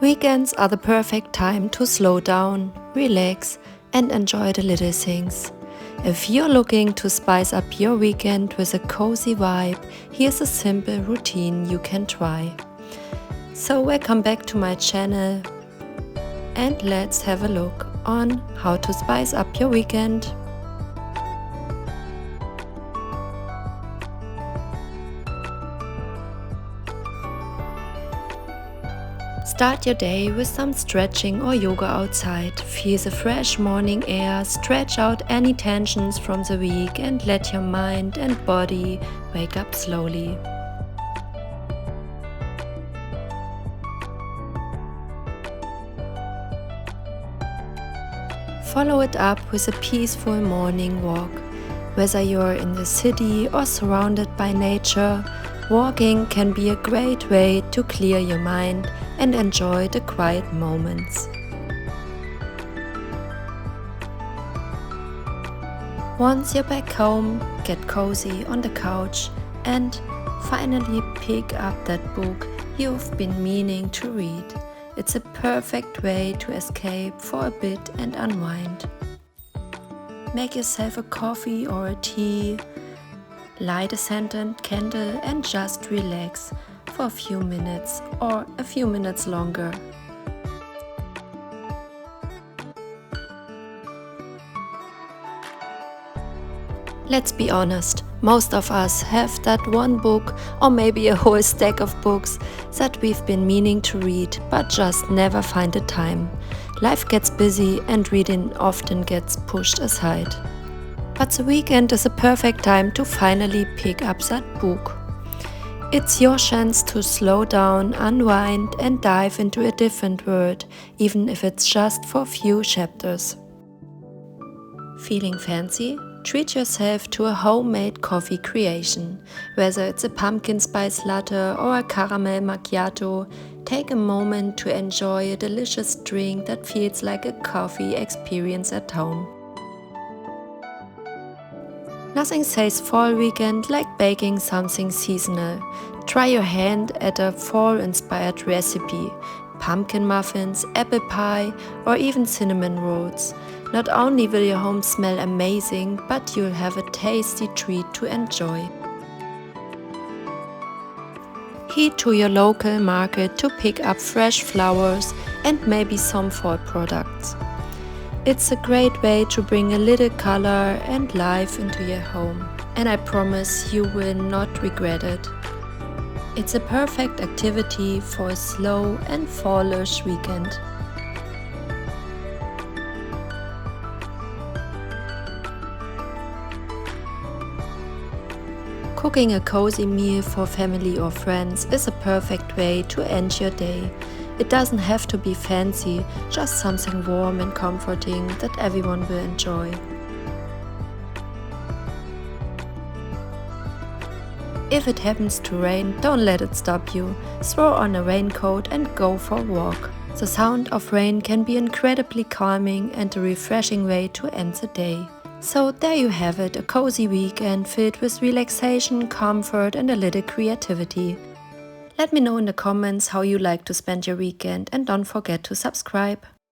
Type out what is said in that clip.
Weekends are the perfect time to slow down, relax, and enjoy the little things. If you're looking to spice up your weekend with a cozy vibe, here's a simple routine you can try. So welcome back to my channel and let's have a look on how to spice up your weekend. Start your day with some stretching or yoga outside. Feel the fresh morning air, stretch out any tensions from the week and let your mind and body wake up slowly. Follow it up with a peaceful morning walk. Whether you're in the city or surrounded by nature, walking can be a great way to clear your mind and enjoy the quiet moments. Once you're back home, get cozy on the couch and finally pick up that book you've been meaning to read. It's a perfect way to escape for a bit and unwind. Make yourself a coffee or a tea, light a scented candle and just relax for a few minutes or a few minutes longer. Let's be honest, most of us have that one book or maybe a whole stack of books that we've been meaning to read but just never find the time. Life gets busy and reading often gets pushed aside. But the weekend is a perfect time to finally pick up that book. It's your chance to slow down, unwind and dive into a different world, even if it's just for a few chapters. Feeling fancy? Treat yourself to a homemade coffee creation. Whether it's a pumpkin spice latte or a caramel macchiato, take a moment to enjoy a delicious drink that feels like a coffee experience at home. Nothing says fall weekend like baking something seasonal. Try your hand at a fall-inspired recipe, pumpkin muffins, apple pie, or even cinnamon rolls. Not only will your home smell amazing, but you'll have a tasty treat to enjoy. Head to your local market to pick up fresh flowers and maybe some fall products. It's a great way to bring a little color and life into your home, and I promise you will not regret it. It's a perfect activity for a slow and fallish weekend. Cooking a cozy meal for family or friends is a perfect way to end your day. It doesn't have to be fancy, just something warm and comforting that everyone will enjoy. If it happens to rain, don't let it stop you. Throw on a raincoat and go for a walk. The sound of rain can be incredibly calming and a refreshing way to end the day. So there you have it, a cozy weekend filled with relaxation, comfort and a little creativity. Let me know in the comments how you like to spend your weekend and don't forget to subscribe.